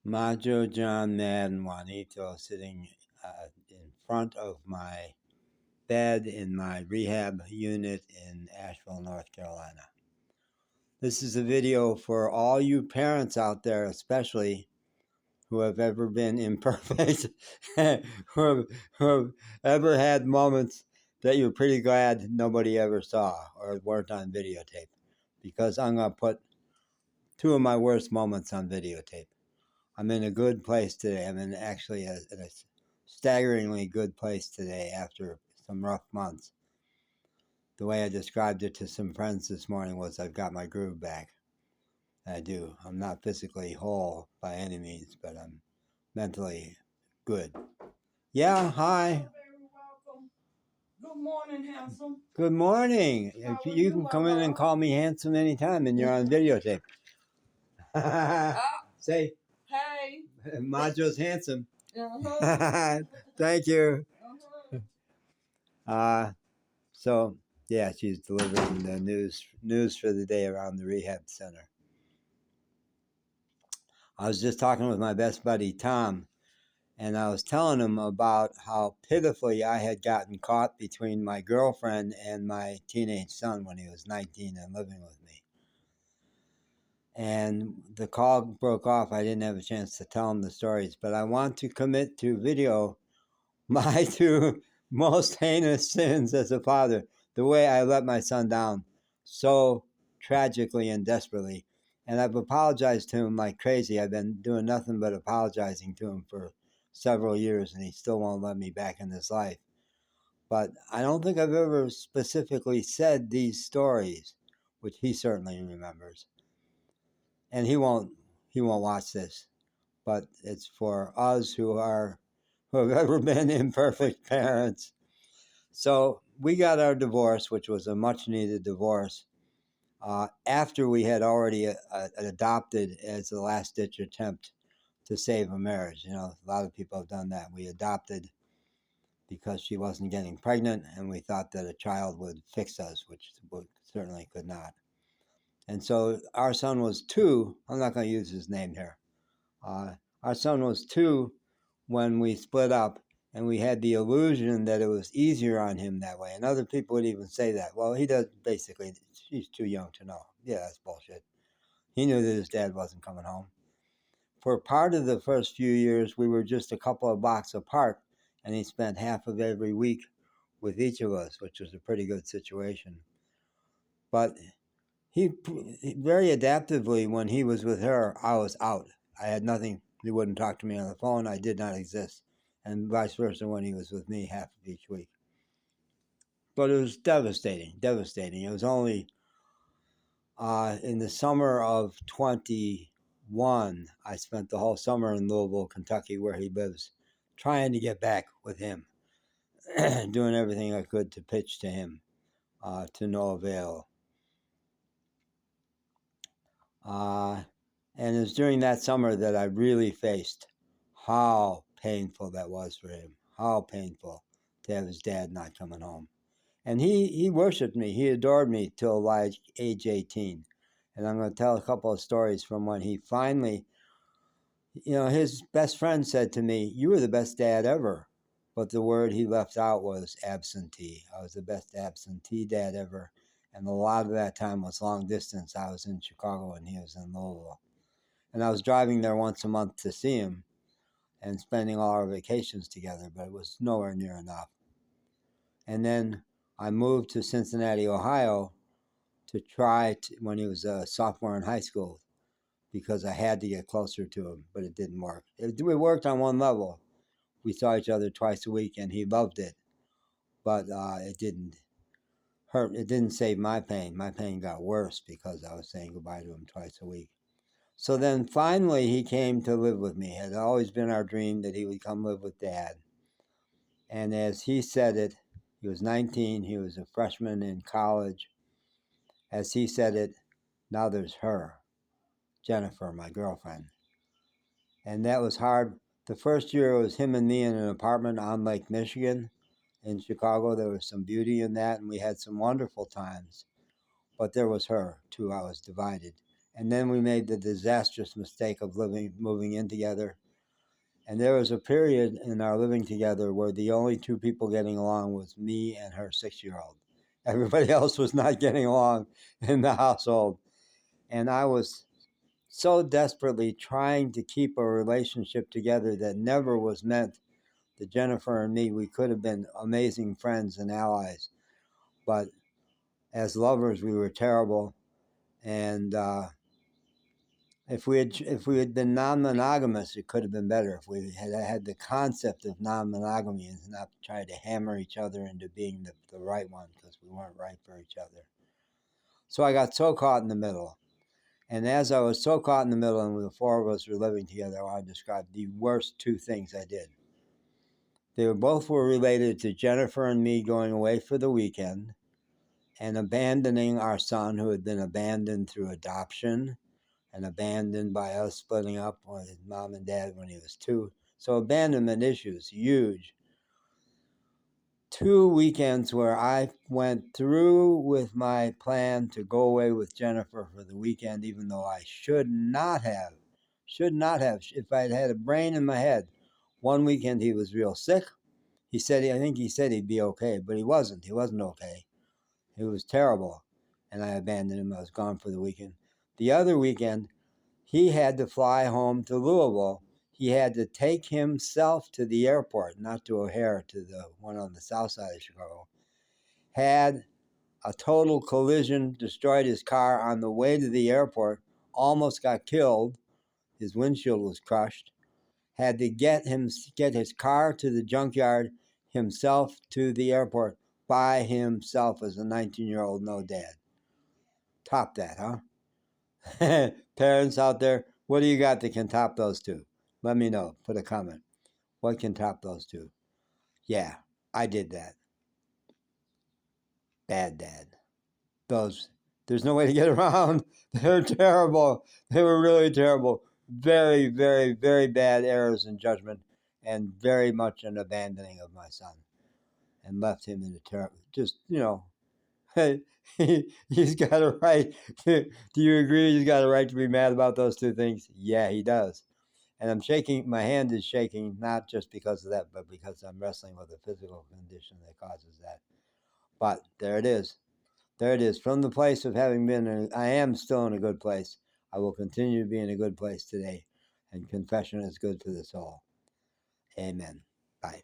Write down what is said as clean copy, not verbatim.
Majo, John, Madden, Juanito sitting in front of my bed in my rehab unit in Asheville, North Carolina. This is a video for all you parents out there, especially who have ever been imperfect, who have ever had moments that you're pretty glad nobody ever saw or weren't on videotape, because I'm going to put two of my worst moments on videotape. I'm in a good place today. I'm in actually a staggeringly good place today after some rough months. The way I described it to some friends this morning was I've got my groove back. I do. I'm not physically whole by any means, but I'm mentally good. Yeah, hi. Very welcome. Good morning, handsome. Good morning. You can come in and call me handsome anytime, and you're on videotape. Say, hey. Majo's handsome. Thank you. So yeah, she's delivering the news for the day around the rehab center. I was just talking with my best buddy Tom, and I was telling him about how pitifully I had gotten caught between my girlfriend and my teenage son when he was 19 and living with me. And the call broke off. I didn't have a chance to tell him the stories, but I want to commit to video my two most heinous sins as a father, the way I let my son down so tragically and desperately. And I've apologized to him like crazy. I've been doing nothing but apologizing to him for several years, and he still won't let me back in his life. But I don't think I've ever specifically said these stories, which he certainly remembers. And he won't watch this, but it's for us who have ever been imperfect parents. So we got our divorce, which was a much needed divorce, after we had already adopted as a last ditch attempt to save a marriage. You know, a lot of people have done that. We adopted because she wasn't getting pregnant, and we thought that a child would fix us, which certainly could not. And so our son was 2. I'm not going to use his name here. Our son was 2 when we split up, and we had the illusion that it was easier on him that way. And other people would even say that. Well, he does basically, he's too young to know. Yeah, that's bullshit. He knew that his dad wasn't coming home. For part of the first few years, we were just a couple of blocks apart, and he spent half of every week with each of us, which was a pretty good situation. But he very adaptively, when he was with her, I was out. I had nothing. He wouldn't talk to me on the phone. I did not exist. And vice versa when he was with me half of each week. But it was devastating. It was only in the summer of 21, I spent the whole summer in Louisville, Kentucky, where he lives, trying to get back with him, doing everything I could to pitch to him, to no avail. And it was during that summer that I really faced how painful that was for him, how painful to have his dad not coming home. And he worshipped me. He adored me till like age 18. And I'm going to tell a couple of stories from when he finally, his best friend said to me, "You were the best dad ever." But the word he left out was absentee. I was the best absentee dad ever. And a lot of that time was long distance. I was in Chicago and he was in Louisville. And I was driving there once a month to see him and spending all our vacations together, but it was nowhere near enough. And then I moved to Cincinnati, Ohio to try when he was a sophomore in high school, because I had to get closer to him, but it didn't work. It worked on one level. We saw each other twice a week and he loved it, but it didn't hurt. It didn't save my pain. My pain got worse because I was saying goodbye to him twice a week. So then finally he came to live with me. It had always been our dream that he would come live with Dad. And as he said it, he was 19, he was a freshman in college. As he said it, now there's her, Jennifer, my girlfriend. And that was hard. The first year it was him and me in an apartment on Lake Michigan in Chicago. There was some beauty in that, and we had some wonderful times. But there was her, too. I was divided. And then we made the disastrous mistake of moving in together. And there was a period in our living together where the only two people getting along was me and her 6-year-old. Everybody else was not getting along in the household. And I was so desperately trying to keep a relationship together that never was meant that Jennifer and me, we could have been amazing friends and allies. But as lovers, we were terrible. And if we had been non-monogamous, it could have been better. If we had the concept of non-monogamy and not tried to hammer each other into being the right one, because we weren't right for each other. So I got so caught in the middle. And as I was so caught in the middle and the four of us were living together, I want to describe the worst two things I did. They both were related to Jennifer and me going away for the weekend and abandoning our son, who had been abandoned through adoption and abandoned by us splitting up with his mom and dad when he was 2. So abandonment issues, huge. 2 weekends where I went through with my plan to go away with Jennifer for the weekend, even though I should not have. If I'd had a brain in my head. One weekend he was real sick. I think he said he'd be okay, but he wasn't. He wasn't okay. It was terrible. And I abandoned him. I was gone for the weekend. The other weekend, he had to fly home to Louisville. He had to take himself to the airport, not to O'Hare, to the one on the south side of Chicago. Had a total collision, destroyed his car on the way to the airport, almost got killed. His windshield was crushed. Had to get his car to the junkyard, himself to the airport by himself as a 19-year-old, no dad. Top that, huh? Parents out there, what do you got that can top those two? Let me know. Put a comment. What can top those two? Yeah, I did that. Bad dad. There's no way to get around. They're terrible. They were really terrible. Very, very, very bad errors in judgment and very much an abandoning of my son and left him in a terrible, just, he's got a right. Do you agree he's got a right to be mad about those two things? Yeah, he does. And I'm shaking, my hand is shaking, not just because of that, but because I'm wrestling with a physical condition that causes that. But there it is. There it is. From the place of having been, I am still in a good place. I will continue to be in a good place today. And confession is good for the soul. Amen. Bye.